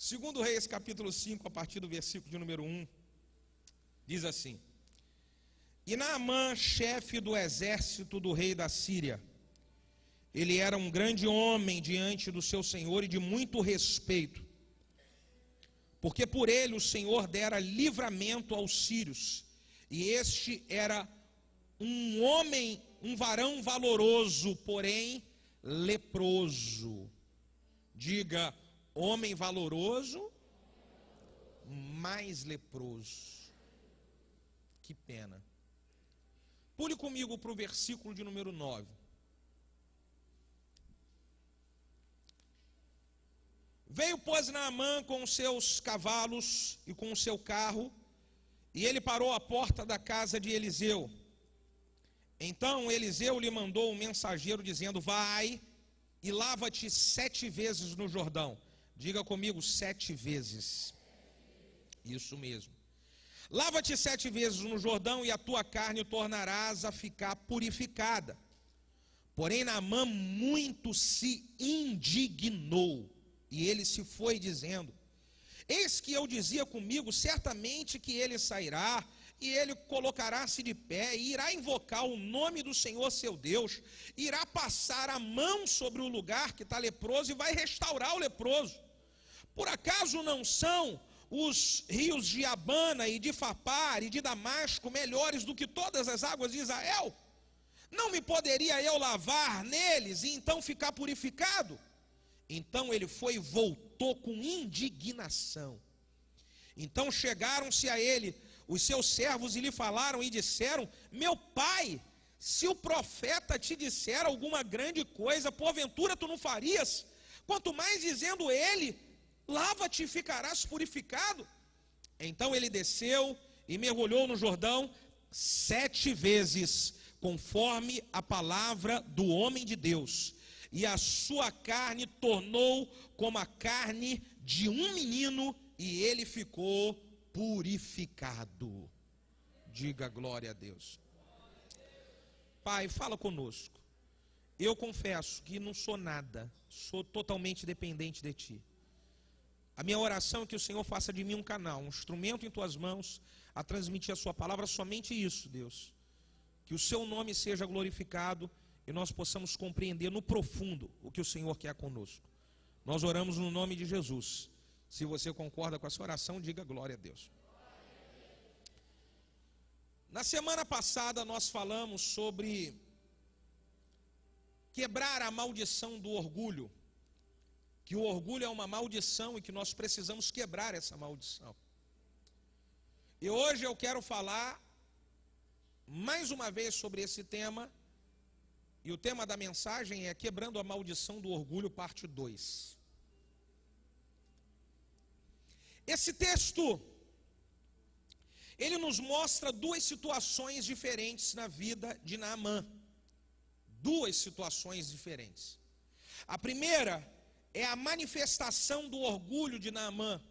Segundo Reis, capítulo 5, a partir do versículo de número 1, diz assim: E Naamã, chefe do exército do rei da Síria, ele era um grande homem diante do seu senhor e de muito respeito, porque por ele o Senhor dera livramento aos sírios, e este era um homem, um varão valoroso, porém leproso. Diga, homem valoroso, mas leproso. Que pena. Pule comigo para o versículo de número 9. Veio, pois, Naamã com os seus cavalos e com o seu carro, e ele parou à porta da casa de Eliseu. Então Eliseu lhe mandou um mensageiro dizendo: Vai e lava-te 7 vezes no Jordão. Diga comigo, 7 vezes. Isso mesmo. Lava-te 7 vezes no Jordão e a tua carne tornarás a ficar purificada. Porém Naamã muito se indignou, e ele se foi dizendo: Eis que eu dizia comigo, certamente que ele sairá, e ele colocará-se de pé, e irá invocar o nome do Senhor seu Deus, irá passar a mão sobre o lugar que está leproso, e vai restaurar o leproso. Por acaso não são os rios de Abana, e de Fapar, e de Damasco, melhores do que todas as águas de Israel? Não me poderia eu lavar neles, e então ficar purificado? Então ele foi e voltou com indignação. Então chegaram-se a ele os seus servos e lhe falaram e disseram: Meu pai, se o profeta te disser alguma grande coisa, porventura tu não farias? Quanto mais dizendo ele: Lava-te e ficarás purificado. Então ele desceu e mergulhou no Jordão 7 vezes, conforme a palavra do homem de Deus. E a sua carne tornou como a carne de um menino, e ele ficou purificado. Diga glória a Deus. Pai, fala conosco. Eu confesso que não sou nada, sou totalmente dependente de Ti. A minha oração é que o Senhor faça de mim um canal, um instrumento em Tuas mãos, a transmitir a Sua palavra, somente isso, Deus. Que o Seu nome seja glorificado e nós possamos compreender no profundo o que o Senhor quer conosco. Nós oramos no nome de Jesus. Se você concorda com essa oração, diga glória a Deus. Na semana passada nós falamos sobre quebrar a maldição do orgulho, que o orgulho é uma maldição e que nós precisamos quebrar essa maldição. E hoje eu quero falar mais uma vez sobre esse tema, e o tema da mensagem é Quebrando a Maldição do Orgulho, parte 2. Esse texto, ele nos mostra 2 situações diferentes na vida de Naamã. 2 situações diferentes. A primeira é a manifestação do orgulho de Naamã,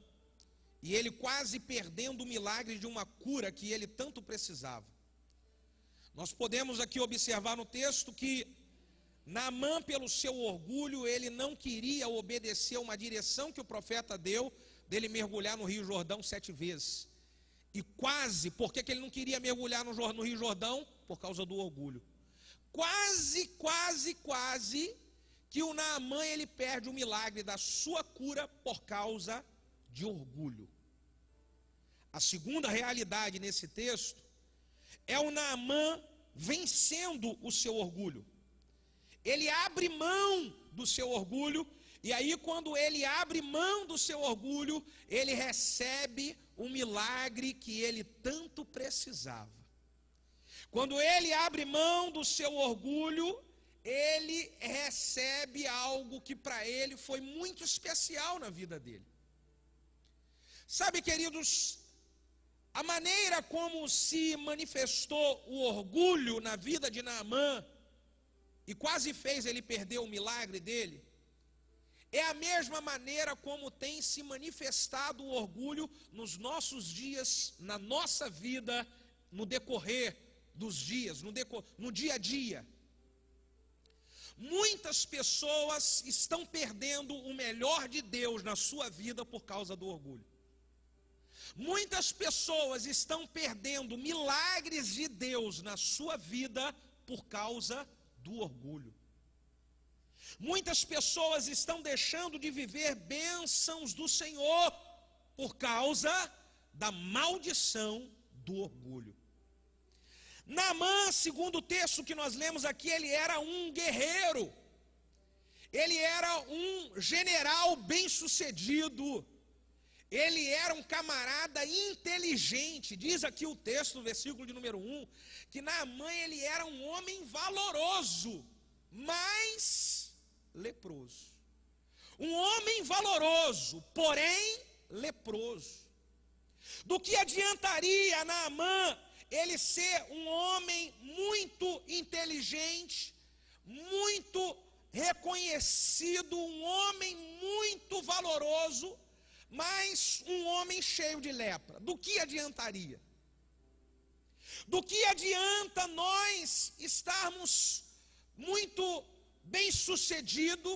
e ele quase perdendo o milagre de uma cura que ele tanto precisava. Nós podemos aqui observar no texto que Naamã, pelo seu orgulho, ele não queria obedecer uma direção que o profeta deu, dele mergulhar no Rio Jordão 7 vezes. E quase, por que ele não queria mergulhar no Rio Jordão? Por causa do orgulho. Quase que o Naamã ele perde o milagre da sua cura por causa de orgulho. A segunda realidade nesse texto é o Naamã vencendo o seu orgulho. Ele abre mão do seu orgulho, e aí quando ele abre mão do seu orgulho, ele recebe o milagre que ele tanto precisava. Quando ele abre mão do seu orgulho, ele recebe algo que para ele foi muito especial na vida dele. Sabe, queridos, a maneira como se manifestou o orgulho na vida de Naamã e quase fez ele perder o milagre dele, é a mesma maneira como tem se manifestado o orgulho nos nossos dias, na nossa vida, no decorrer dos dias, no dia a dia. Muitas pessoas estão perdendo o melhor de Deus na sua vida por causa do orgulho. Muitas pessoas estão perdendo milagres de Deus na sua vida por causa do orgulho. Muitas pessoas estão deixando de viver bênçãos do Senhor por causa da maldição do orgulho. Naamã, segundo o texto que nós lemos aqui, ele era um guerreiro, ele era um general bem-sucedido, ele era um camarada inteligente. Diz aqui o texto, no versículo de número 1, que Naamã ele era um homem valoroso, mas leproso. Um homem valoroso, porém leproso. Do que adiantaria Naamã ele ser um homem muito inteligente, muito reconhecido, um homem muito valoroso, mas um homem cheio de lepra? Do que adiantaria? Do que adianta nós estarmos muito bem-sucedido,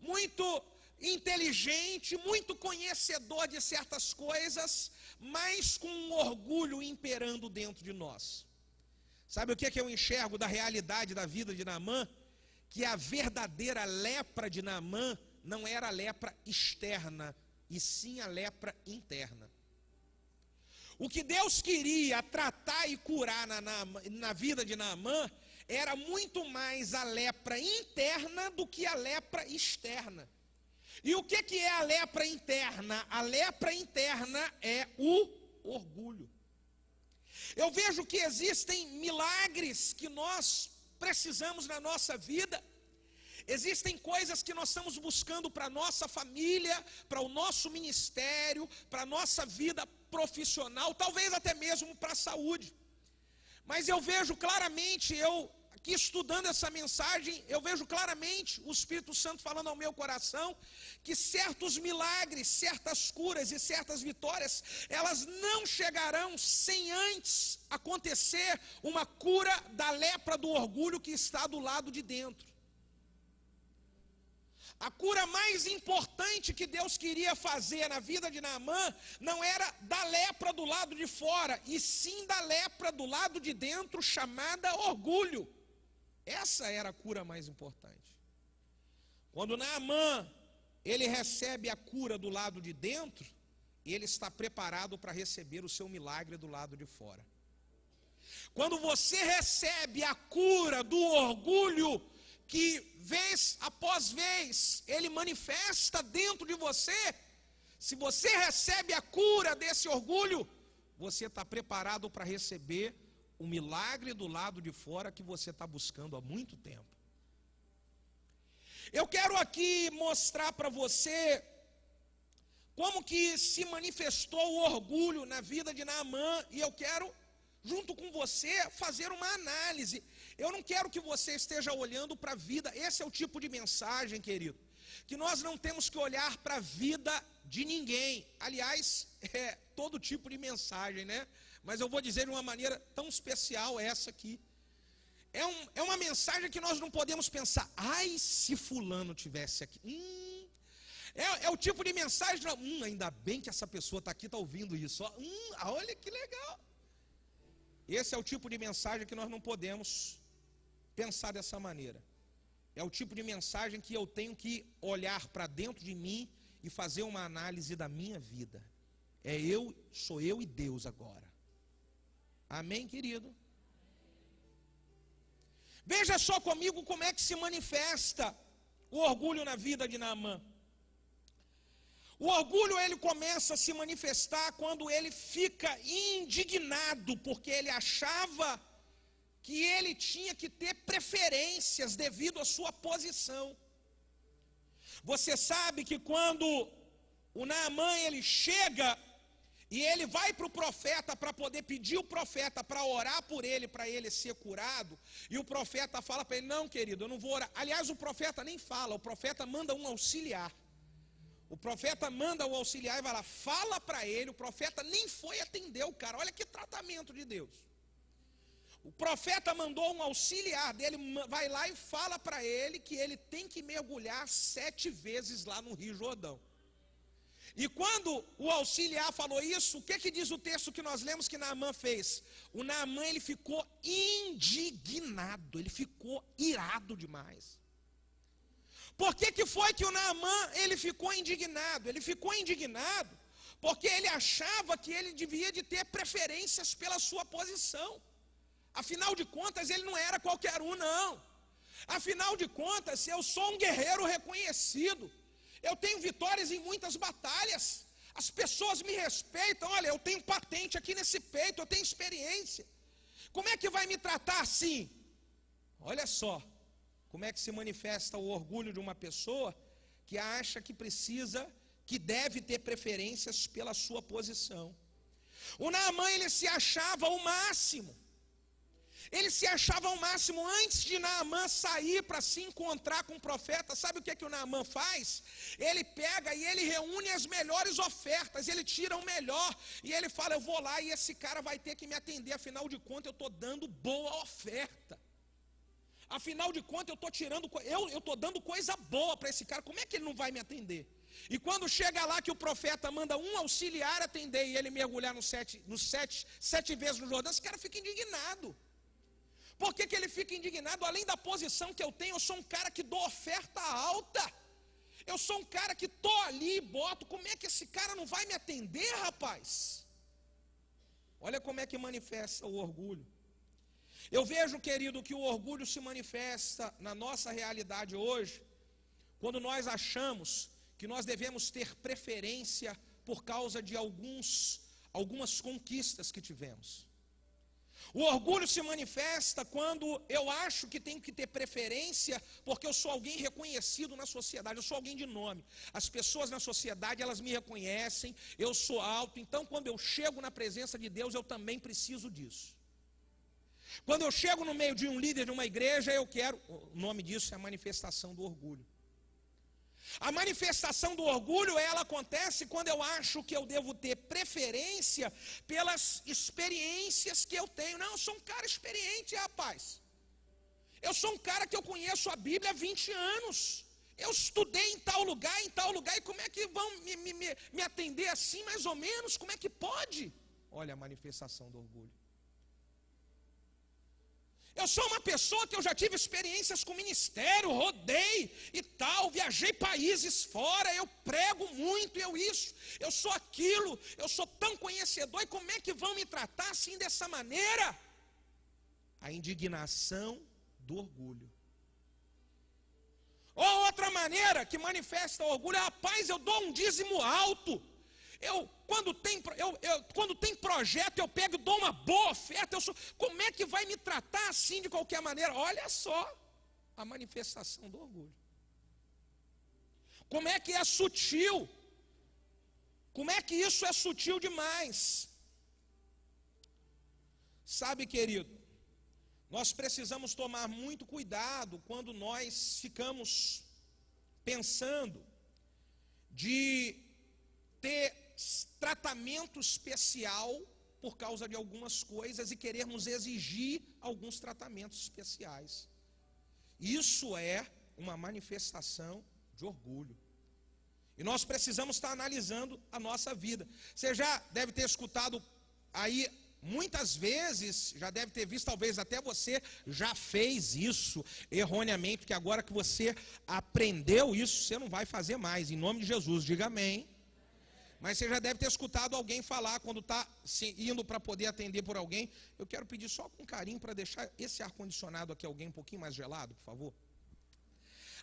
muito inteligente, muito conhecedor de certas coisas, mas com um orgulho imperando dentro de nós? Sabe o que é que eu enxergo da realidade da vida de Naamã? Que a verdadeira lepra de Naamã não era a lepra externa, e sim a lepra interna. O que Deus queria tratar e curar na vida de Naamã era muito mais a lepra interna do que a lepra externa. E o que é a lepra interna? A lepra interna é o orgulho. Eu vejo que existem milagres que nós precisamos na nossa vida. Existem coisas que nós estamos buscando para a nossa família, para o nosso ministério, para a nossa vida profissional, talvez até mesmo para a saúde. Mas eu vejo claramente, aqui estudando essa mensagem, eu vejo claramente o Espírito Santo falando ao meu coração que certos milagres, certas curas e certas vitórias, elas não chegarão sem antes acontecer uma cura da lepra do orgulho que está do lado de dentro. A cura mais importante que Deus queria fazer na vida de Naamã não era da lepra do lado de fora, e sim da lepra do lado de dentro, chamada orgulho. Essa era a cura mais importante. Quando Naamã, ele recebe a cura do lado de dentro, ele está preparado para receber o seu milagre do lado de fora. Quando você recebe a cura do orgulho, que vez após vez ele manifesta dentro de você, se você recebe a cura desse orgulho, você está preparado para receber o milagre do lado de fora que você está buscando há muito tempo. Eu quero aqui mostrar para você como que se manifestou o orgulho na vida de Naamã, e eu quero, junto com você, fazer uma análise. Eu não quero que você esteja olhando para a vida. Esse é o tipo de mensagem, querido, que nós não temos que olhar para a vida de ninguém. Aliás, é todo tipo de mensagem, né? Mas eu vou dizer de uma maneira tão especial essa aqui. É uma mensagem que nós não podemos pensar, ai, se fulano tivesse aqui. É o tipo de mensagem, ainda bem que essa pessoa está aqui, está ouvindo isso. Olha que legal. Esse é o tipo de mensagem que nós não podemos pensar dessa maneira. É o tipo de mensagem que eu tenho que olhar para dentro de mim e fazer uma análise da minha vida. Sou eu e Deus agora. Amém, querido? Veja só comigo como é que se manifesta o orgulho na vida de Naamã. O orgulho, ele começa a se manifestar quando ele fica indignado, porque ele achava que ele tinha que ter preferências devido à sua posição. Você sabe que quando o Naamã, ele chega e ele vai para o profeta para poder pedir o profeta para orar por ele, para ele ser curado, e o profeta fala para ele, não, querido, eu não vou orar. Aliás, o profeta nem fala, o profeta manda um auxiliar. O profeta manda o auxiliar e vai lá, fala para ele, o profeta nem foi atender o cara. Olha que tratamento de Deus. O profeta mandou um auxiliar dele, vai lá e fala para ele que ele tem que mergulhar 7 vezes lá no Rio Jordão. E quando o auxiliar falou isso, o que diz o texto que nós lemos que Naamã fez? O Naamã, ele ficou indignado, ele ficou irado demais. Por que foi que o Naamã, ele ficou indignado? Ele ficou indignado porque ele achava que ele devia de ter preferências pela sua posição. Afinal de contas, ele não era qualquer um, não. Afinal de contas, eu sou um guerreiro reconhecido. Eu tenho vitórias em muitas batalhas. As pessoas me respeitam. Olha, eu tenho patente aqui nesse peito, eu tenho experiência. Como é que vai me tratar assim? Olha só, como é que se manifesta o orgulho de uma pessoa que acha que precisa, que deve ter preferências pela sua posição. O Naamã, ele se achava o máximo. Ele se achava ao máximo. Antes de Naamã sair para se encontrar com o profeta, sabe o que o Naamã faz? Ele pega e ele reúne as melhores ofertas, ele tira o melhor, e ele fala, eu vou lá e esse cara vai ter que me atender, afinal de contas eu estou dando boa oferta. Afinal de contas eu estou dando coisa boa para esse cara, como é que ele não vai me atender? E quando chega lá que o profeta manda um auxiliar atender e ele mergulhar sete vezes no Jordão, esse cara fica indignado. Por que ele fica indignado? Além da posição que eu tenho, eu sou um cara que dou oferta alta. Eu sou um cara que estou ali e boto. Como é que esse cara não vai me atender, rapaz? Olha como é que manifesta o orgulho. Eu vejo, querido, que o orgulho se manifesta na nossa realidade hoje, quando nós achamos que nós devemos ter preferência por causa de algumas conquistas que tivemos. O orgulho se manifesta quando eu acho que tenho que ter preferência porque eu sou alguém reconhecido na sociedade, eu sou alguém de nome. As pessoas na sociedade, elas me reconhecem, eu sou alto, então quando eu chego na presença de Deus, eu também preciso disso. Quando eu chego no meio de um líder de uma igreja, o nome disso é a manifestação do orgulho. A manifestação do orgulho, ela acontece quando eu acho que eu devo ter preferência pelas experiências que eu tenho. Não, eu sou um cara experiente, rapaz. Eu sou um cara que eu conheço a Bíblia há 20 anos. Eu estudei em tal lugar, e como é que vão me atender assim, mais ou menos? Como é que pode? Olha a manifestação do orgulho. Eu sou uma pessoa que eu já tive experiências com ministério, rodei e tal, viajei países fora, eu prego muito, eu sou aquilo, eu sou tão conhecedor, e como é que vão me tratar assim dessa maneira? A indignação do orgulho. Ou outra maneira que manifesta o orgulho, rapaz, eu dou um dízimo alto. Quando tem projeto, eu pego e dou uma boa oferta. Como é que vai me tratar assim de qualquer maneira? Olha só a manifestação do orgulho. Como é que é sutil? Como é que isso é sutil demais? Sabe, querido, nós precisamos tomar muito cuidado quando nós ficamos pensando de ter tratamento especial por causa de algumas coisas e querermos exigir alguns tratamentos especiais. Isso é uma manifestação de orgulho. E nós precisamos estar analisando a nossa vida. Você já deve ter escutado aí muitas vezes, já deve ter visto, talvez até você já fez isso erroneamente, porque agora que você aprendeu isso, você não vai fazer mais, em nome de Jesus, diga amém. Mas você já deve ter escutado alguém falar, quando está indo para poder atender por alguém, eu quero pedir só com carinho para deixar esse ar-condicionado aqui, alguém um pouquinho mais gelado, por favor.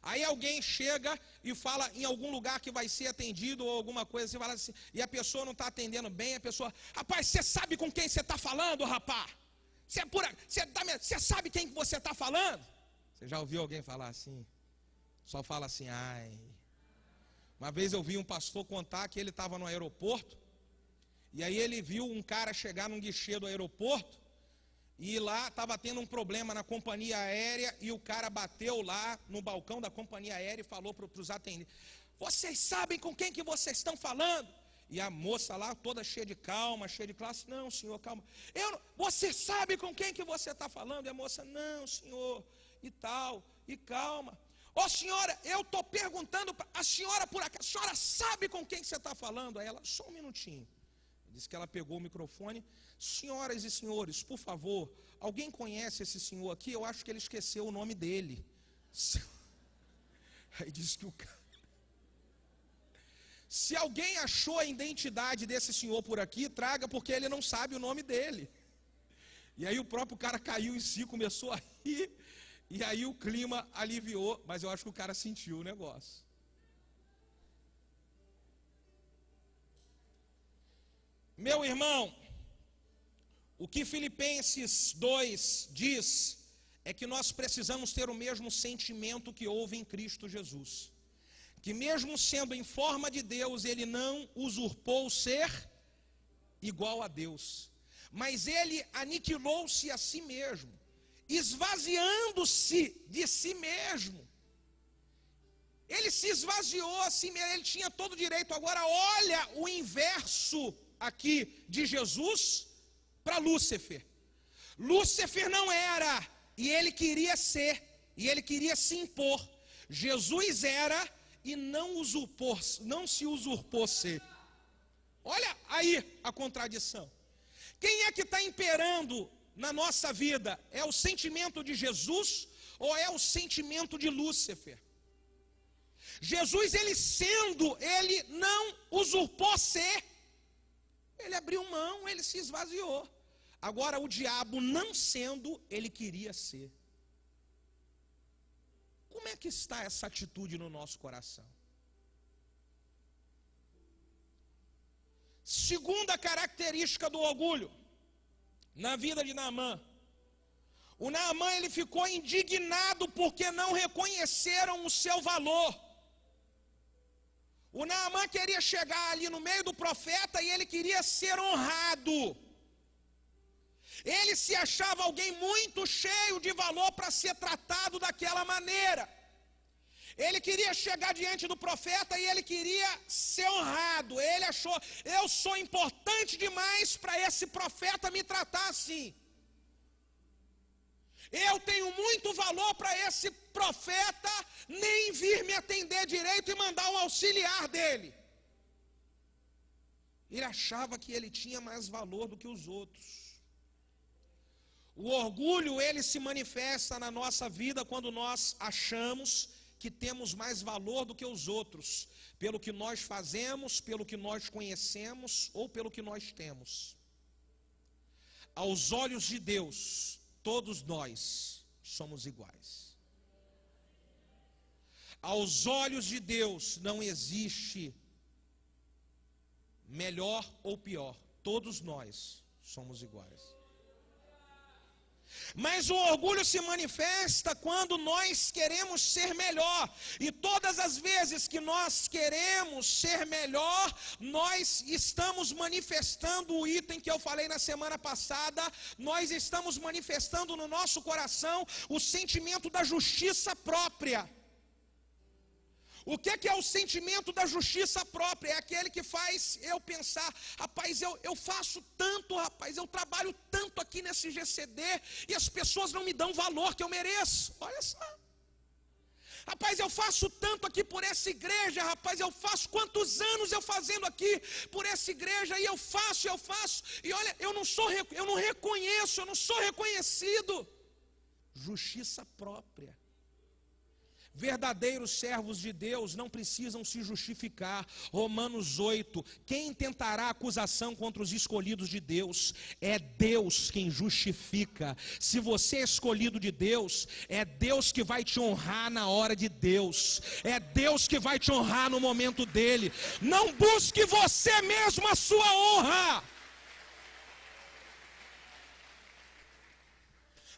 Aí alguém chega e fala em algum lugar que vai ser atendido ou alguma coisa, você fala assim, e a pessoa não está atendendo bem, a pessoa, rapaz, você sabe com quem você está falando, rapaz? Você sabe quem que você está falando? Você já ouviu alguém falar assim? Só fala assim, ai... Uma vez eu vi um pastor contar que ele estava no aeroporto, e aí ele viu um cara chegar num guichê do aeroporto, e lá estava tendo um problema na companhia aérea, e o cara bateu lá no balcão da companhia aérea e falou para os atendentes, vocês sabem com quem que vocês estão falando? E a moça lá, toda cheia de calma, cheia de classe: não, senhor, calma. Você sabe com quem que você está falando? E a moça: não, senhor, e tal, e calma. Ó, senhora, eu estou perguntando, a senhora por acaso, a senhora sabe com quem que você está falando? Aí ela: só um minutinho. Diz que ela pegou o microfone: senhoras e senhores, por favor, alguém conhece esse senhor aqui? Eu acho que ele esqueceu o nome dele. Aí diz que o cara: se alguém achou a identidade desse senhor por aqui, traga, porque ele não sabe o nome dele. E aí o próprio cara caiu em si, começou a rir, e aí o clima aliviou, mas eu acho que o cara sentiu o negócio. Meu irmão, o que Filipenses 2 diz é que nós precisamos ter o mesmo sentimento que houve em Cristo Jesus. Que mesmo sendo em forma de Deus, ele não usurpou ser igual a Deus, mas ele aniquilou-se a si mesmo, esvaziando-se de si mesmo. Ele se esvaziou a si mesmo, ele tinha todo o direito. Agora olha o inverso aqui de Jesus para Lúcifer. Lúcifer não era, e ele queria ser, e ele queria se impor. Jesus era e não se usurpou ser. Olha aí a contradição. Quem é que está imperando na nossa vida? É o sentimento de Jesus ou é o sentimento de Lúcifer? Jesus, ele não usurpou ser. Ele abriu mão, ele se esvaziou. Agora o diabo, não sendo, ele queria ser. Como é que está essa atitude no nosso coração? Segunda característica do orgulho na vida de Naamã. O Naamã, ele ficou indignado porque não reconheceram o seu valor. O Naamã queria chegar ali no meio do profeta e ele queria ser honrado. Ele se achava alguém muito cheio de valor para ser tratado daquela maneira. Ele queria chegar diante do profeta e ele queria ser honrado. Ele achou: eu sou importante demais para esse profeta me tratar assim. Eu tenho muito valor para esse profeta nem vir me atender direito e mandar um auxiliar dele. Ele achava que ele tinha mais valor do que os outros. O orgulho, ele se manifesta na nossa vida quando nós achamos que temos mais valor do que os outros, pelo que nós fazemos, pelo que nós conhecemos ou pelo que nós temos. Aos olhos de Deus, todos nós somos iguais. Aos olhos de Deus não existe melhor ou pior, todos nós somos iguais. Mas o orgulho se manifesta quando nós queremos ser melhor. E todas as vezes que nós queremos ser melhor, nós estamos manifestando o item que eu falei na semana passada. Nós estamos manifestando no nosso coração o sentimento da justiça própria. O que é o sentimento da justiça própria? É aquele que faz eu pensar: rapaz, eu faço tanto, rapaz, eu trabalho tanto aqui nesse GCD e as pessoas não me dão o valor que eu mereço. Olha só. Rapaz, eu faço tanto aqui por essa igreja, rapaz, eu faço quantos anos eu fazendo aqui por essa igreja, e eu faço, e olha, eu não reconheço, eu não sou reconhecido. Justiça própria. Verdadeiros servos de Deus não precisam se justificar. Romanos 8, quem tentará acusação contra os escolhidos de Deus? É Deus quem justifica. Se você é escolhido de Deus, é Deus que vai te honrar na hora de Deus. É Deus que vai te honrar no momento dele. Não busque você mesmo a sua honra.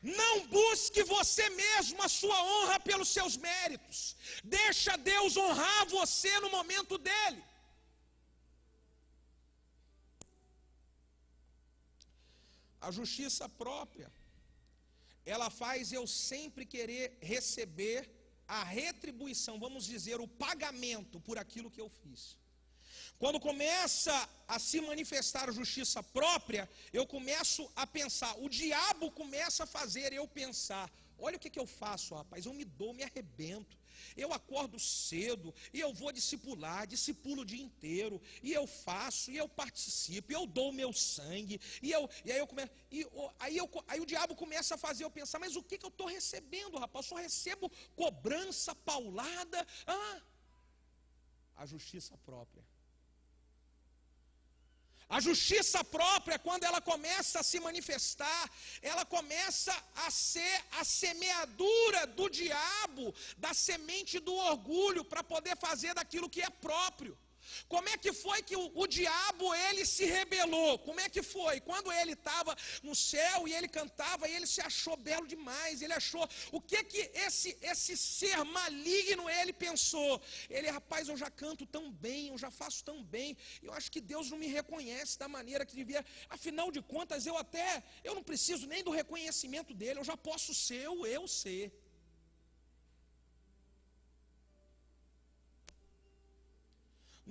Não busque você mesmo a sua honra pelos seus méritos. Deixa Deus honrar você no momento dele. A justiça própria, ela faz eu sempre querer receber a retribuição, vamos dizer, o pagamento por aquilo que eu fiz. Quando começa a se manifestar a justiça própria, eu começo a pensar, o diabo começa a fazer eu pensar, olha o que eu faço, rapaz, eu me dou, me arrebento, eu acordo cedo, e eu vou discipular, discipulo o dia inteiro, e eu faço, e eu participo, e eu dou o meu sangue, aí o diabo começa a fazer eu pensar, mas o que eu estou recebendo, rapaz? Eu só recebo cobrança, paulada, a justiça própria. A justiça própria, quando ela começa a se manifestar, ela começa a ser a semeadura do diabo, da semente do orgulho, para poder fazer daquilo que é próprio. Como é que foi que o diabo, ele se rebelou? Como é que foi? Quando ele estava no céu e ele cantava, e ele se achou belo demais, ele achou, o que esse ser maligno, ele pensou? Ele, rapaz, eu já canto tão bem, eu já faço tão bem, eu acho que Deus não me reconhece da maneira que devia, afinal de contas, eu não preciso nem do reconhecimento dele, eu já posso ser o eu ser.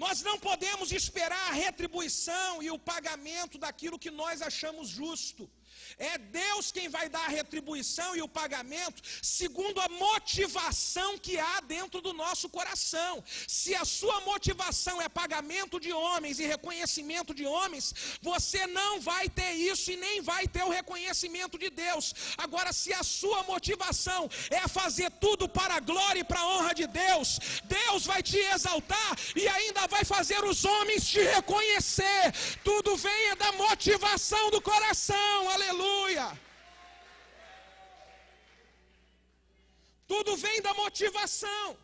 Nós não podemos esperar a retribuição e o pagamento daquilo que nós achamos justo. É Deus quem vai dar a retribuição e o pagamento segundo a motivação que há dentro do nosso coração. Se a sua motivação é pagamento de homens e reconhecimento de homens, você não vai ter isso e nem vai ter o reconhecimento de Deus. Agora, se a sua motivação é fazer tudo para a glória e para a honra de Deus, Deus vai te exaltar e ainda vai fazer os homens te reconhecer. Tudo venha da motivação do coração, aleluia. Tudo vem da motivação.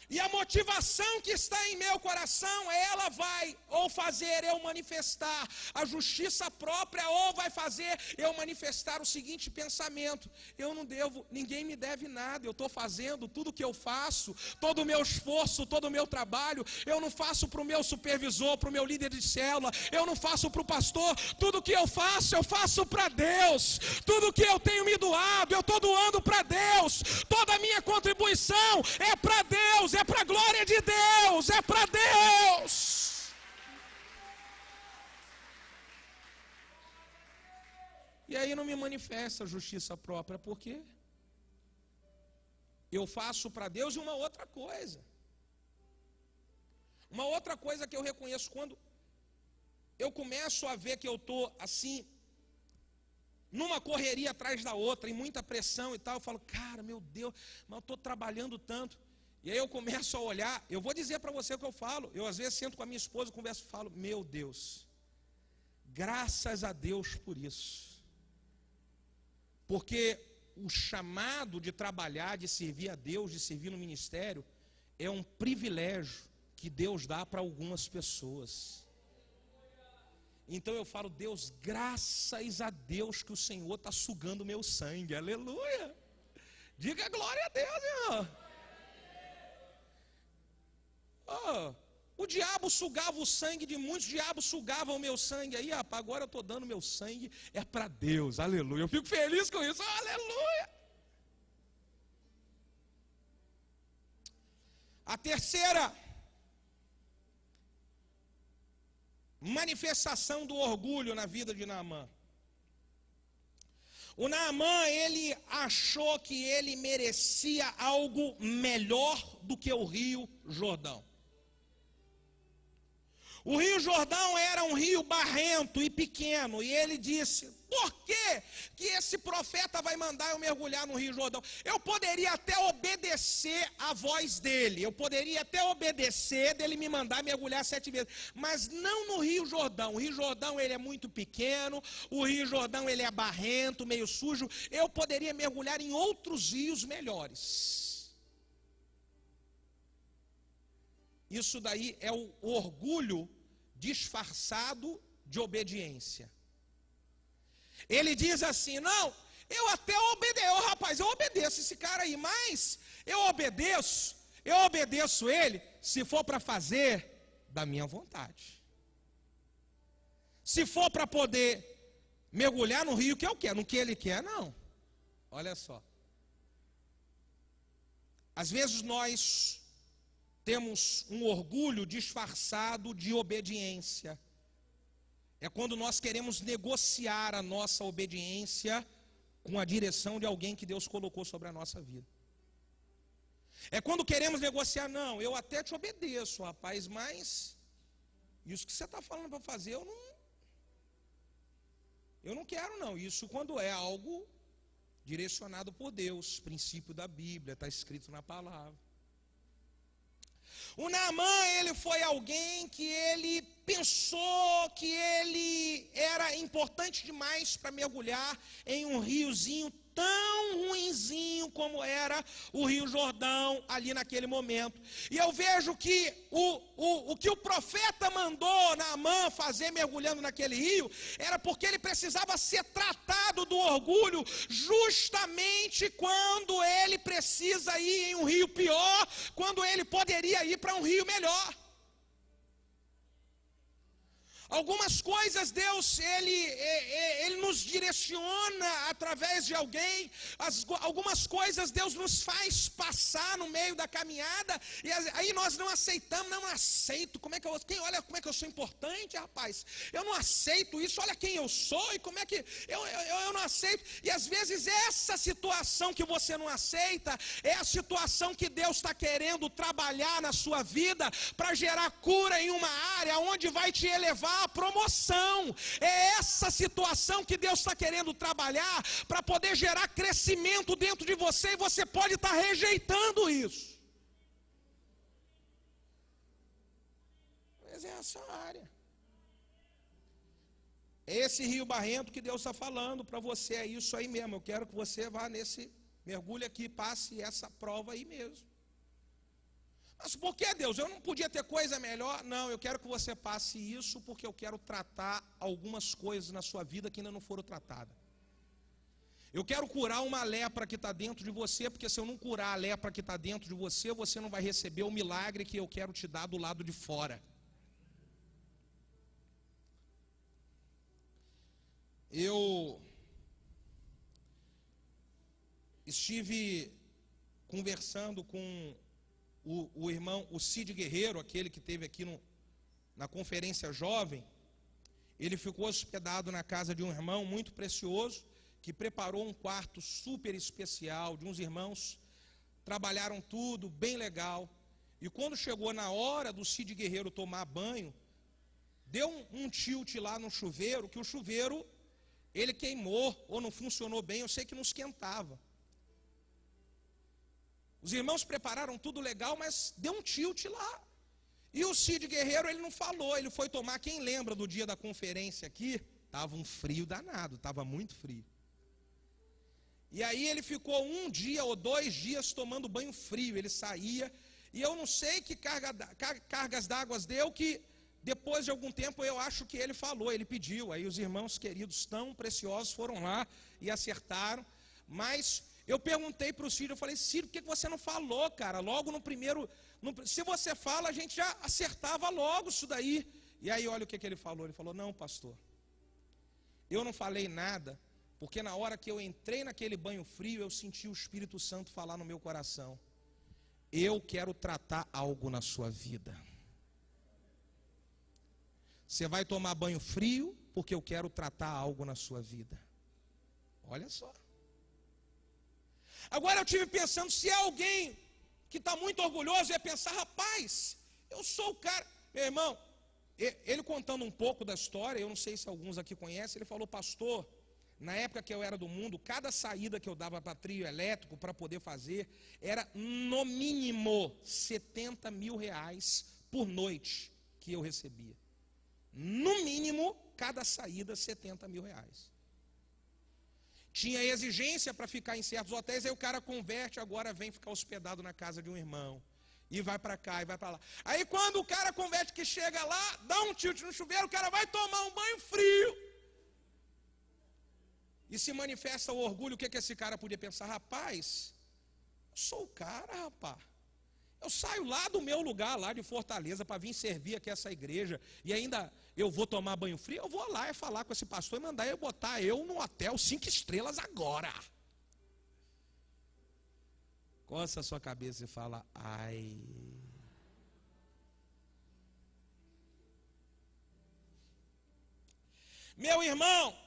E a motivação que está em meu coração, ela vai ou fazer eu manifestar a justiça própria, ou vai fazer eu manifestar o seguinte pensamento: eu não devo, ninguém me deve nada, eu estou fazendo tudo que eu faço, todo o meu esforço, todo o meu trabalho, eu não faço para o meu supervisor, para o meu líder de célula, eu não faço para o pastor, tudo que eu faço para Deus, tudo que eu tenho me doado, eu estou doando para Deus, toda a minha contribuição é para Deus, é para a glória de Deus, é para Deus. E aí não me manifesta a justiça própria, porque eu faço para Deus. E uma outra coisa que eu reconheço, quando eu começo a ver que eu estou assim, numa correria atrás da outra, em muita pressão e tal, eu falo, cara, meu Deus, mas eu estou trabalhando tanto. E aí eu começo a olhar, eu vou dizer para você o que eu falo, eu às vezes sento com a minha esposa, converso e falo, meu Deus, graças a Deus por isso. Porque o chamado de trabalhar, de servir a Deus, de servir no ministério, é um privilégio que Deus dá para algumas pessoas. Então eu falo, Deus, graças a Deus que o Senhor está sugando o meu sangue, aleluia. Diga glória a Deus, irmão. O diabo sugava o sangue de muitos, o diabo sugava o meu sangue aí, rapaz, agora eu estou dando meu sangue, é para Deus, aleluia. Eu fico feliz com isso, aleluia. A terceira manifestação do orgulho na vida de Naamã. O Naamã, ele achou que ele merecia algo melhor do que o Rio Jordão. O Rio Jordão era um rio barrento e pequeno, e ele disse, por que esse profeta vai mandar eu mergulhar no Rio Jordão? Eu poderia até obedecer a voz dele, eu poderia até obedecer dele me mandar mergulhar 7 vezes, mas não no Rio Jordão. O Rio Jordão, ele é muito pequeno, o Rio Jordão, ele é barrento, meio sujo, eu poderia mergulhar em outros rios melhores. Isso daí é o orgulho disfarçado de obediência. Ele diz assim, não, eu até obedeço, rapaz, eu obedeço esse cara aí, mas eu obedeço ele se for para fazer da minha vontade. Se for para poder mergulhar no rio que eu quero, no que ele quer, não. Olha só. Às vezes nós temos um orgulho disfarçado de obediência. É quando nós queremos negociar a nossa obediência com a direção de alguém que Deus colocou sobre a nossa vida. É quando queremos negociar, não, eu até te obedeço, rapaz, mas isso que você está falando para fazer, eu não quero não. Isso quando é algo direcionado por Deus, princípio da Bíblia, está escrito na palavra. O Naamã, ele foi alguém que ele pensou que ele era importante demais para mergulhar em um riozinho tão ruinzinho como era o Rio Jordão ali naquele momento. E eu vejo que o que o profeta mandou Naamã fazer mergulhando naquele rio, era porque ele precisava ser tratado do orgulho, justamente quando ele precisa ir em um rio pior, quando ele poderia ir para um rio melhor. Algumas coisas Deus, Ele nos direciona através de alguém. Algumas coisas Deus nos faz passar no meio da caminhada, e aí nós não aceitamos, não aceito, olha como é que eu sou importante, rapaz, eu não aceito isso, olha quem eu sou, e como é que, eu não aceito, e às vezes essa situação que você não aceita, é a situação que Deus está querendo trabalhar na sua vida, para gerar cura em uma área, onde vai te elevar a promoção. É essa situação que Deus está querendo trabalhar para poder gerar crescimento dentro de você, e você pode estar rejeitando isso. Mas é essa área. É esse rio barrento que Deus está falando para você, é isso aí mesmo. Eu quero que você vá nesse, mergulhe aqui, passe essa prova aí mesmo. Mas por que, Deus? Eu não podia ter coisa melhor? Não, eu quero que você passe isso, porque eu quero tratar algumas coisas na sua vida que ainda não foram tratadas. Eu quero curar uma lepra que está dentro de você, porque se eu não curar a lepra que está dentro de você, você não vai receber o milagre que eu quero te dar do lado de fora. Eu estive conversando com o irmão, o Cid Guerreiro, aquele que esteve aqui na conferência jovem. Ele ficou hospedado na casa de um irmão muito precioso, que preparou um quarto super especial, de uns irmãos, trabalharam tudo, bem legal. E quando chegou na hora do Cid Guerreiro tomar banho, deu um tilt lá no chuveiro, que o chuveiro, ele queimou, ou não funcionou bem, eu sei que não esquentava. Os irmãos prepararam tudo legal, mas deu um tilt lá. E o Cid Guerreiro, ele não falou, ele foi tomar. Quem lembra do dia da conferência aqui? Estava um frio danado, estava muito frio. E aí ele ficou 1 dia ou 2 dias tomando banho frio. Ele saía, e eu não sei que cargas d'água deu, que depois de algum tempo eu acho que ele falou, ele pediu. Aí os irmãos queridos tão preciosos foram lá e acertaram. Mas eu perguntei para o Ciro, eu falei, Ciro, por que você não falou, cara? Logo no primeiro, se você fala, a gente já acertava logo isso daí. E aí olha o que ele falou, ele falou, não, pastor, eu não falei nada, porque na hora que eu entrei naquele banho frio, eu senti o Espírito Santo falar no meu coração, eu quero tratar algo na sua vida. Você vai tomar banho frio, porque eu quero tratar algo na sua vida. Olha só. Agora eu estive pensando, se é alguém que está muito orgulhoso, ia pensar, rapaz, eu sou o cara. Meu irmão, ele contando um pouco da história, eu não sei se alguns aqui conhecem, ele falou, pastor, na época que eu era do mundo, cada saída que eu dava para trio elétrico, para poder fazer, era no mínimo 70 mil reais por noite que eu recebia. No mínimo, cada saída 70 mil reais. Tinha exigência para ficar em certos hotéis, aí o cara converte, agora vem ficar hospedado na casa de um irmão. E vai para cá, e vai para lá. Aí quando o cara converte, que chega lá, dá um tilt no chuveiro, o cara vai tomar um banho frio. E se manifesta o orgulho, o que esse cara podia pensar? Rapaz, eu sou o cara, rapaz. Eu saio lá do meu lugar, lá de Fortaleza, para vir servir aqui essa igreja, e ainda eu vou tomar banho frio, eu vou lá falar com esse pastor e mandar eu botar eu no hotel 5 estrelas agora. Coça a sua cabeça e fala, ai. Meu irmão,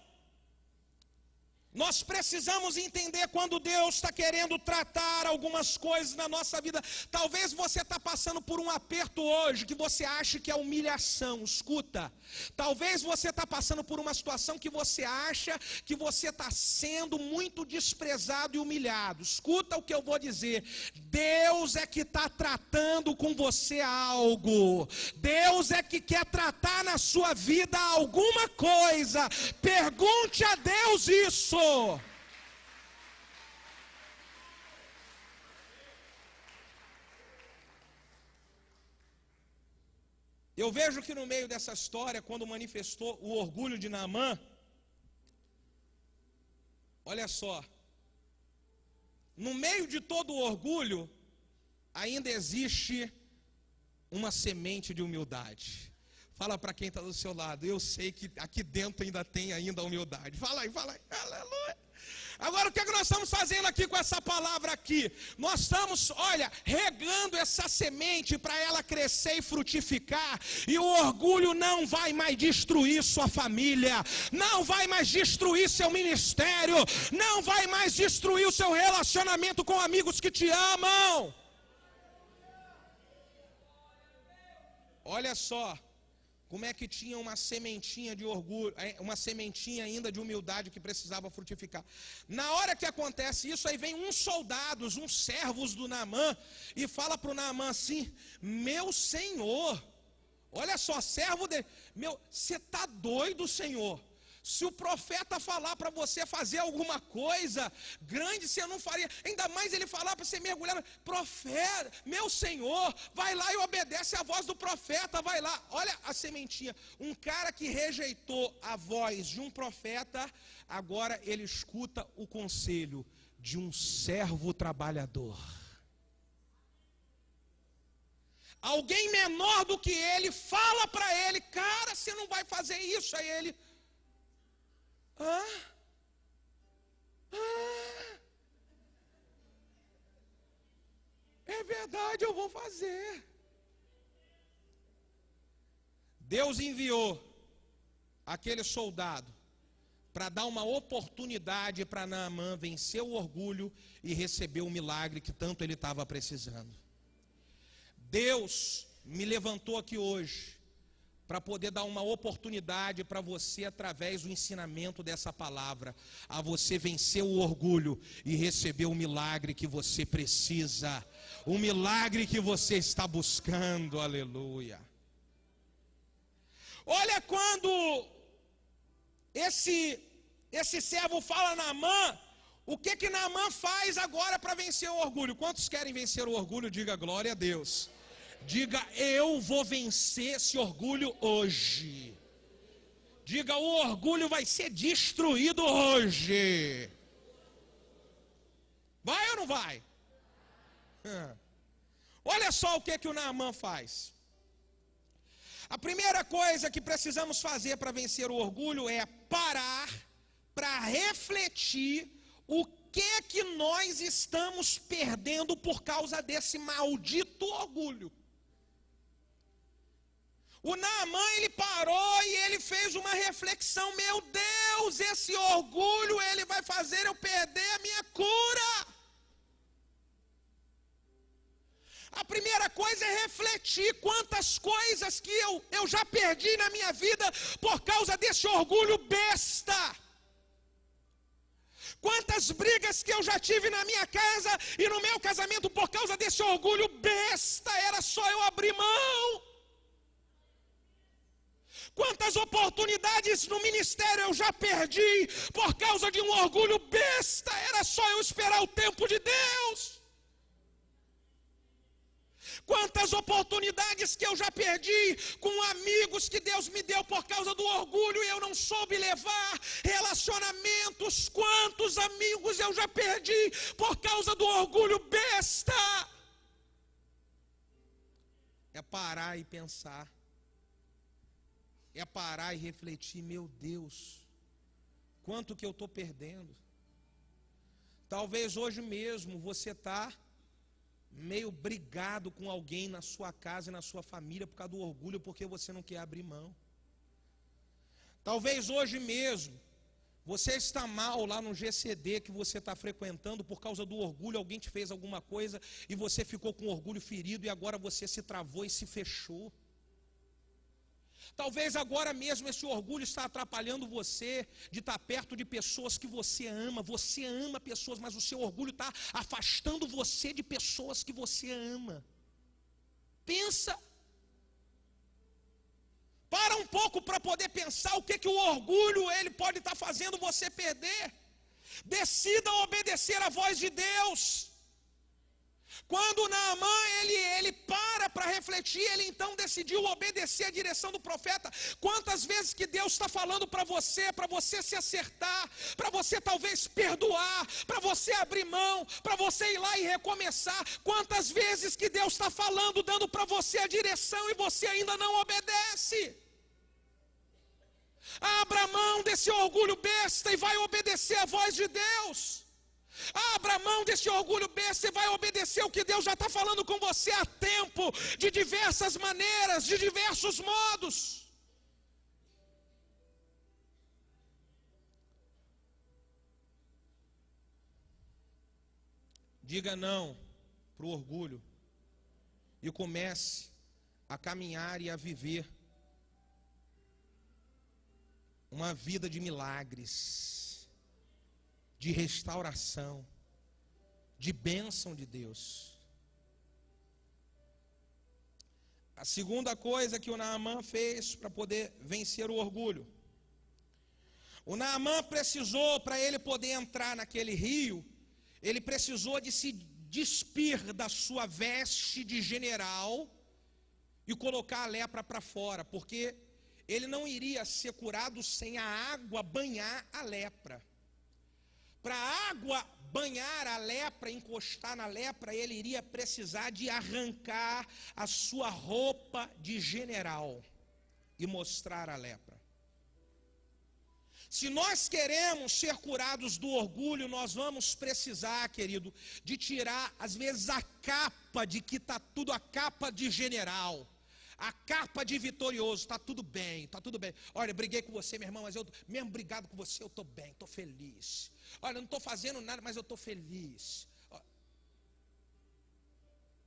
nós precisamos entender quando Deus está querendo tratar algumas coisas na nossa vida. Talvez você está passando por um aperto hoje que você acha que é humilhação. Escuta, talvez você está passando por uma situação que você acha que você está sendo muito desprezado e humilhado. Escuta o que eu vou dizer. Deus é que está tratando com você algo. Deus é que quer tratar na sua vida alguma coisa. Pergunte a Deus isso. Eu vejo que no meio dessa história, quando manifestou o orgulho de Naamã, olha só, no meio de todo o orgulho, ainda existe uma semente de humildade. Fala para quem está do seu lado, eu sei que aqui dentro ainda tem ainda humildade. Fala aí, aleluia. Agora o que é que nós estamos fazendo aqui com essa palavra aqui? Nós estamos, olha, regando essa semente para ela crescer e frutificar. E o orgulho não vai mais destruir sua família, não vai mais destruir seu ministério, não vai mais destruir o seu relacionamento com amigos que te amam. Olha só. Como é que tinha uma sementinha de orgulho, uma sementinha ainda de humildade que precisava frutificar. Na hora que acontece isso, aí vem uns soldados, uns servos do Naamã, e fala para o Naamã assim, meu senhor, olha só, servo dele, você está doido, senhor? Se o profeta falar para você fazer alguma coisa grande, você não faria. Ainda mais ele falar para você mergulhar. Profeta, meu senhor, vai lá e obedece a voz do profeta, vai lá. Olha a sementinha. Um cara que rejeitou a voz de um profeta, agora ele escuta o conselho de um servo trabalhador. Alguém menor do que ele fala para ele, cara, você não vai fazer isso. Aí ele... é verdade, eu vou fazer. Deus enviou aquele soldado para dar uma oportunidade para Naamã vencer o orgulho e receber o milagre que tanto ele estava precisando. Deus me levantou aqui hoje para poder dar uma oportunidade para você, através do ensinamento dessa palavra, a você vencer o orgulho e receber o milagre que você precisa, o milagre que você está buscando, aleluia. Olha quando esse servo fala a Naamã, o que Naamã faz agora para vencer o orgulho? Quantos querem vencer o orgulho? Diga glória a Deus. Diga, eu vou vencer esse orgulho hoje. Diga, o orgulho vai ser destruído hoje. Vai ou não vai? Olha só o que o Naamã faz. A primeira coisa que precisamos fazer para vencer o orgulho é parar para refletir o que nós estamos perdendo por causa desse maldito orgulho. O Naamã, ele parou e ele fez uma reflexão, meu Deus, esse orgulho, ele vai fazer eu perder a minha cura. A primeira coisa é refletir quantas coisas que eu já perdi na minha vida por causa desse orgulho besta. Quantas brigas que eu já tive na minha casa e no meu casamento por causa desse orgulho besta, era só eu abrir mão. Quantas oportunidades no ministério eu já perdi por causa de um orgulho besta, era só eu esperar o tempo de Deus. Quantas oportunidades que eu já perdi com amigos que Deus me deu por causa do orgulho e eu não soube levar, relacionamentos, quantos amigos eu já perdi por causa do orgulho besta. É parar e pensar. É parar e refletir, meu Deus, quanto que eu estou perdendo. Talvez hoje mesmo você está meio brigado com alguém na sua casa e na sua família por causa do orgulho, porque você não quer abrir mão. Talvez hoje mesmo você está mal lá no GCD que você está frequentando por causa do orgulho, alguém te fez alguma coisa e você ficou com orgulho ferido e agora você se travou e se fechou. Talvez agora mesmo esse orgulho está atrapalhando você de estar perto de pessoas que você ama pessoas, mas o seu orgulho está afastando você de pessoas que você ama. Pensa. Para um pouco para poder pensar o que o orgulho ele pode estar fazendo você perder. Decida obedecer a voz de Deus. Quando Naamã ele para refletir, ele então decidiu obedecer a direção do profeta. Quantas vezes que Deus está falando para você se acertar, para você talvez perdoar, para você abrir mão, para você ir lá e recomeçar. Quantas vezes que Deus está falando, dando para você a direção e você ainda não obedece. Abra mão desse orgulho besta e vai obedecer a voz de Deus. Abra mão desse orgulho besta e vai obedecer o que Deus já está falando com você há tempo, de diversas maneiras, de diversos modos. Diga não para o orgulho e comece a caminhar e a viver uma vida de milagres, de restauração, de bênção de Deus. A segunda coisa que o Naamã fez para poder vencer o orgulho. O Naamã precisou, para ele poder entrar naquele rio, ele precisou de se despir da sua veste de general e colocar a lepra para fora, porque ele não iria ser curado sem a água banhar a lepra. Para a água banhar a lepra, encostar na lepra, ele iria precisar de arrancar a sua roupa de general e mostrar a lepra. Se nós queremos ser curados do orgulho, nós vamos precisar, querido, de tirar, às vezes, a capa de que está tudo, a capa de general. A capa de vitorioso, está tudo bem, está tudo bem. Olha, briguei com você, meu irmão, mas eu, mesmo brigado com você, eu estou bem, estou feliz. Olha, não estou fazendo nada, mas eu estou feliz.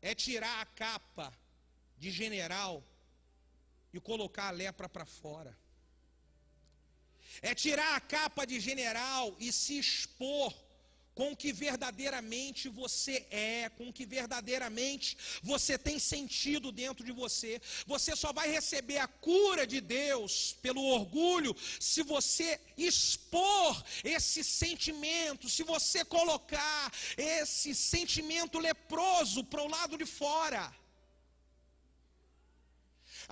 É tirar a capa de general e colocar a lepra para fora. É tirar a capa de general e se expor com o que verdadeiramente você é, com o que verdadeiramente você tem sentido dentro de você. Você só vai receber a cura de Deus pelo orgulho se você expor esse sentimento, se você colocar esse sentimento leproso para o lado de fora.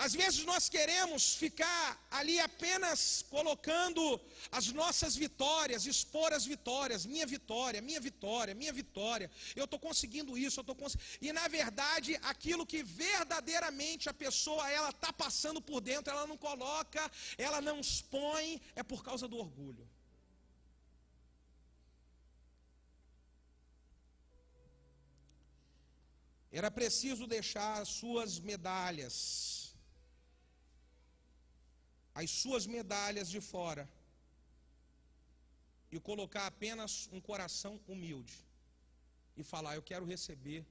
Às vezes nós queremos ficar ali apenas colocando as nossas vitórias, expor as vitórias, minha vitória, minha vitória, minha vitória. Eu estou conseguindo isso, eu estou conseguindo. E na verdade, aquilo que verdadeiramente a pessoa ela está passando por dentro, ela não coloca, ela não expõe, é por causa do orgulho. Era preciso deixar as suas medalhas de fora e colocar apenas um coração humilde e falar: eu quero receber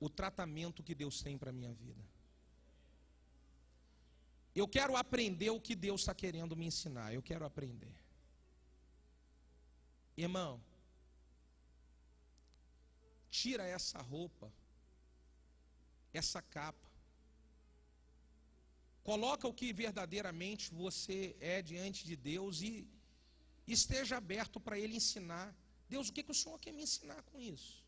o tratamento que Deus tem para a minha vida. Eu quero aprender o que Deus está querendo me ensinar. Eu quero aprender. Irmão, tira essa roupa, essa capa. Coloca o que verdadeiramente você é diante de Deus e esteja aberto para Ele ensinar. Deus, o que o Senhor quer me ensinar com isso?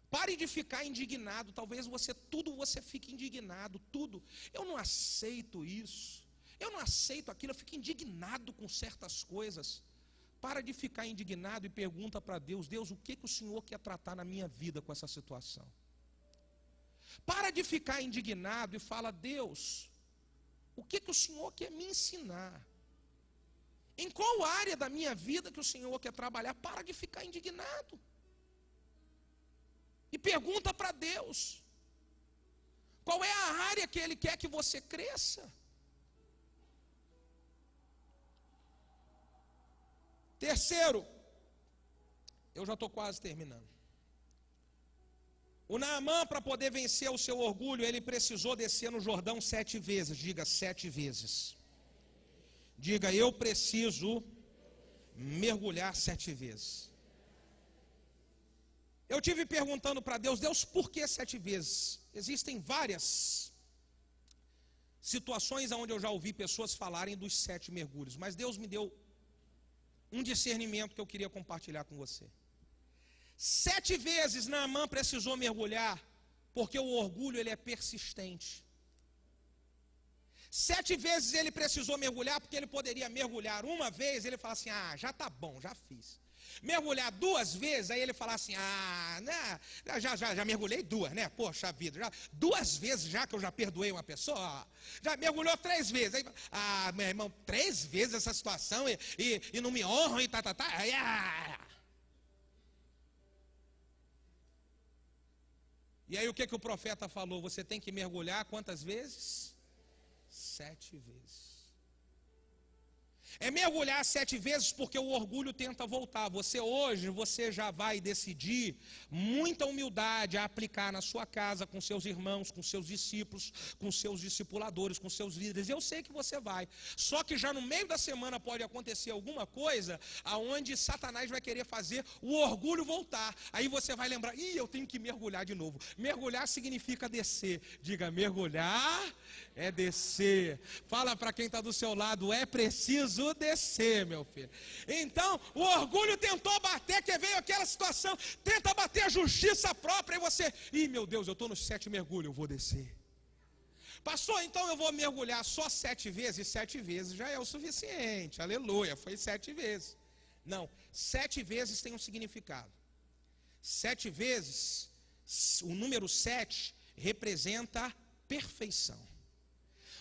Pare de ficar indignado. Talvez você fique indignado, tudo. Eu não aceito isso, eu não aceito aquilo, eu fico indignado com certas coisas. Para de ficar indignado e pergunta para Deus: Deus, o que o Senhor quer tratar na minha vida com essa situação? Para de ficar indignado e fala: Deus, o que o Senhor quer me ensinar? Em qual área da minha vida que o Senhor quer trabalhar? Para de ficar indignado. E pergunta para Deus: qual é a área que Ele quer que você cresça? Terceiro, eu já estou quase terminando. O Naamã, para poder vencer o seu orgulho, ele precisou descer no Jordão 7 vezes. Diga 7 vezes. Diga, eu preciso mergulhar 7 vezes. Eu tive perguntando para Deus, Deus, por que 7 vezes? Existem várias situações onde eu já ouvi pessoas falarem dos 7 mergulhos, mas Deus me deu um discernimento que eu queria compartilhar com você. 7 vezes Naamã precisou mergulhar, porque o orgulho ele é persistente. 7 vezes ele precisou mergulhar, porque ele poderia mergulhar uma vez, ele fala assim, já tá bom, já fiz. Mergulhar 2 vezes, aí ele fala assim, né, já mergulhei 2, né, poxa vida, já 2 vezes já que eu já perdoei uma pessoa, já mergulhou 3 vezes, aí, meu irmão, 3 vezes essa situação e não me honram e aí, E aí o que o profeta falou? Você tem que mergulhar quantas vezes? 7 vezes. É mergulhar 7 vezes porque o orgulho tenta voltar. Você já vai decidir muita humildade a aplicar na sua casa, com seus irmãos, com seus discípulos, com seus discipuladores, com seus líderes. Eu sei que você vai. Só que já no meio da semana pode acontecer alguma coisa aonde Satanás vai querer fazer o orgulho voltar. Aí você vai lembrar, eu tenho que mergulhar de novo. Mergulhar significa descer. Diga, mergulhar é descer. Fala para quem está do seu lado, é preciso descer, meu filho. Então, o orgulho tentou bater, que veio aquela situação, tenta bater a justiça própria, e você, meu Deus, eu estou nos 7 mergulhos, eu vou descer. Pastor, então eu vou mergulhar só 7 vezes, 7 vezes já é o suficiente, aleluia, foi 7 vezes. Não, 7 vezes tem um significado. 7 vezes, o número 7 representa perfeição.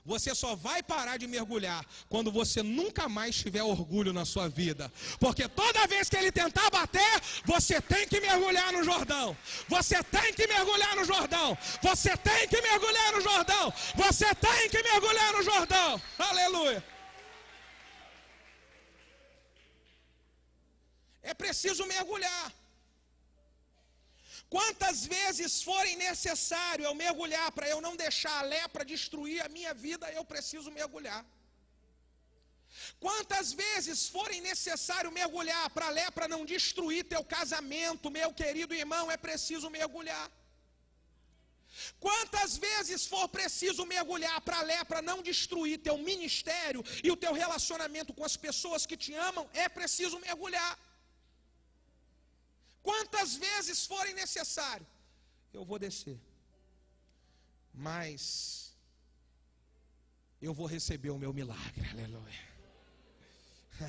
Você só vai parar de mergulhar quando você nunca mais tiver orgulho na sua vida. Porque toda vez que ele tentar bater, você tem que mergulhar no Jordão. Você tem que mergulhar no Jordão. Você tem que mergulhar no Jordão. Você tem que mergulhar no Jordão. Aleluia. É preciso mergulhar. Quantas vezes forem necessário eu mergulhar para eu não deixar a lepra destruir a minha vida, eu preciso mergulhar. Quantas vezes forem necessário mergulhar para a lepra não destruir teu casamento, meu querido irmão, é preciso mergulhar. Quantas vezes for preciso mergulhar para a lepra não destruir teu ministério e o teu relacionamento com as pessoas que te amam, é preciso mergulhar. Quantas vezes forem necessário, eu vou descer. Mas eu vou receber o meu milagre. Aleluia.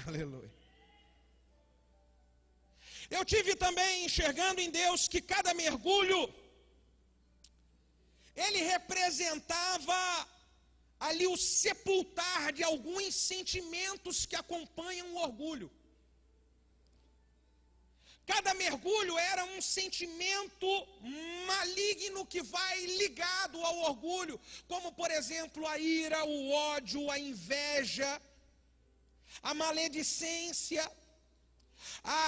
Aleluia. Eu tive também enxergando em Deus que cada mergulho, ele representava ali o sepultar de alguns sentimentos que acompanham o orgulho. Cada mergulho era um sentimento maligno que vai ligado ao orgulho, como por exemplo a ira, o ódio, a inveja, a maledicência,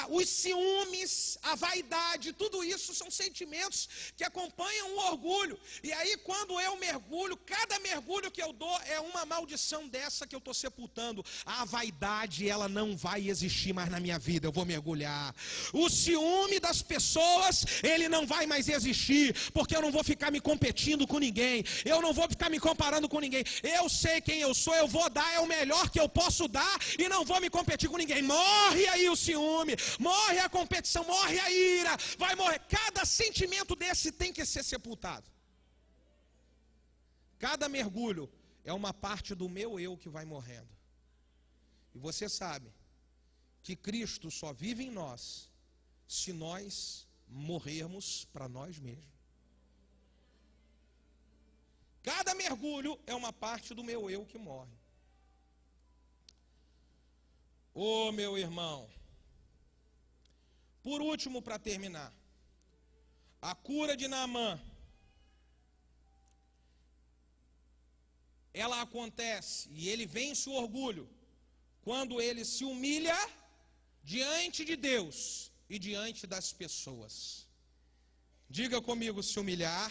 os ciúmes, a vaidade, tudo isso são sentimentos que acompanham o orgulho. E aí quando eu mergulho, cada mergulho que eu dou é uma maldição dessa que eu estou sepultando. A vaidade, ela não vai existir mais na minha vida, eu vou mergulhar. O ciúme das pessoas, ele não vai mais existir, porque eu não vou ficar me competindo com ninguém, eu não vou ficar me comparando com ninguém. Eu sei quem eu sou, eu vou dar, é o melhor que eu posso dar e não vou me competir com ninguém. Morre aí o ciúme, morre a competição, morre a ira, vai morrer. Cada sentimento desse tem que ser sepultado. Cada mergulho é uma parte do meu eu que vai morrendo. E você sabe que Cristo só vive em nós se nós morrermos para nós mesmos. Cada mergulho é uma parte do meu eu que morre. Ô meu irmão, por último, para terminar, a cura de Naamã, ela acontece e ele vence o orgulho quando ele se humilha diante de Deus e diante das pessoas. Diga comigo: se humilhar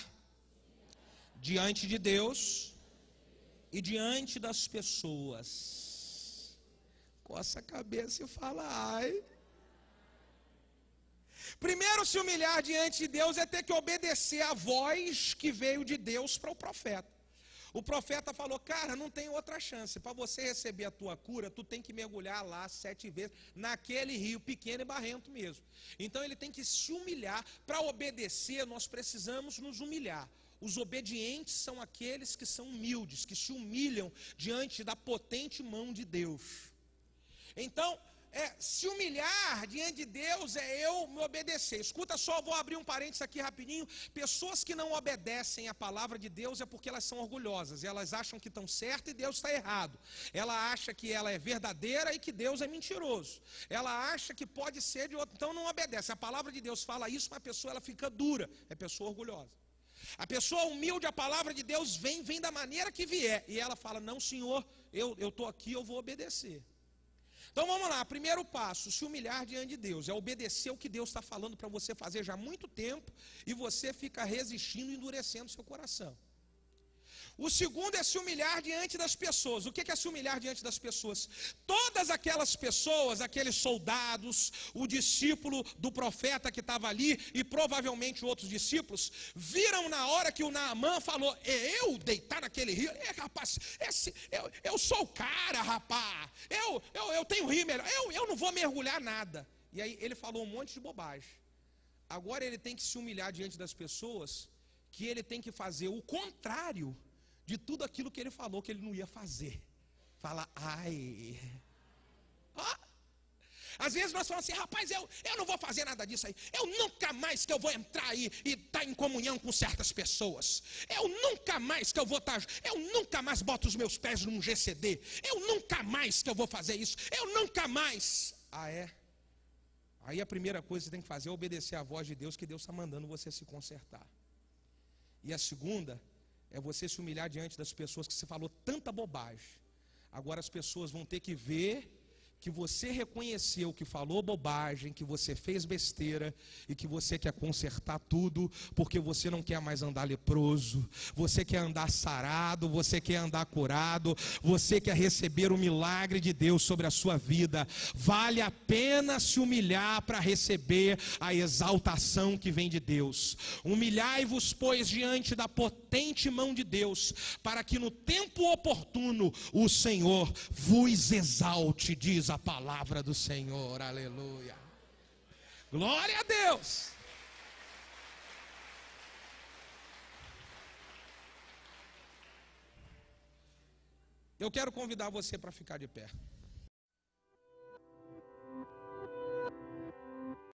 diante de Deus e diante das pessoas. Coça a cabeça e fala: ai. Primeiro, se humilhar diante de Deus é ter que obedecer a voz que veio de Deus para o profeta. O profeta falou: cara, não tem outra chance. Para você receber a tua cura, tu tem que mergulhar lá 7 vezes, naquele rio pequeno e barrento mesmo. Então ele tem que se humilhar. Para obedecer, nós precisamos nos humilhar. Os obedientes são aqueles que são humildes, que se humilham diante da potente mão de Deus. Então, se humilhar diante de Deus é eu me obedecer. Escuta só, vou abrir um parênteses aqui rapidinho. Pessoas que não obedecem a palavra de Deus é porque elas são orgulhosas. Elas acham que estão certas e Deus está errado. Ela acha que ela é verdadeira e que Deus é mentiroso. Ela acha que pode ser de outro, então não obedece. A palavra de Deus fala isso, mas a pessoa ela fica dura. É pessoa orgulhosa. A pessoa humilde, a palavra de Deus vem da maneira que vier. E ela fala: não, Senhor, eu estou aqui, eu vou obedecer. Então vamos lá, primeiro passo: se humilhar diante de Deus, é obedecer o que Deus está falando para você fazer já há muito tempo, e você fica resistindo, endurecendo seu coração. O segundo é se humilhar diante das pessoas. O que é se humilhar diante das pessoas? Todas aquelas pessoas, aqueles soldados, o discípulo do profeta que estava ali, e provavelmente outros discípulos, viram na hora que o Naamã falou: eu deitar naquele rio? Rapaz, eu sou o cara, rapaz, eu tenho rio melhor, eu não vou mergulhar nada. E aí ele falou um monte de bobagem. Agora ele tem que se humilhar diante das pessoas, que ele tem que fazer o contrário de tudo aquilo que ele falou que ele não ia fazer. Fala: ai. Às vezes nós falamos assim: rapaz, eu não vou fazer nada disso aí. Eu nunca mais que eu vou entrar aí e estar em comunhão com certas pessoas. Eu nunca mais que eu vou estar. Eu nunca mais boto os meus pés num GCD. Eu nunca mais que eu vou fazer isso. Eu nunca mais. Aí a primeira coisa que você tem que fazer é obedecer a voz de Deus, que Deus está mandando você se consertar. E a segunda é você se humilhar diante das pessoas que você falou tanta bobagem. Agora as pessoas vão ter que ver que você reconheceu que falou bobagem, que você fez besteira e que você quer consertar tudo, porque você não quer mais andar leproso, você quer andar sarado, você quer andar curado, você quer receber o milagre de Deus sobre a sua vida. Vale a pena se humilhar para receber a exaltação que vem de Deus. Humilhai-vos, pois, diante da potente mão de Deus, para que no tempo oportuno o Senhor vos exalte, diz a palavra do Senhor. Aleluia. Glória a Deus. Eu quero convidar você para ficar de pé.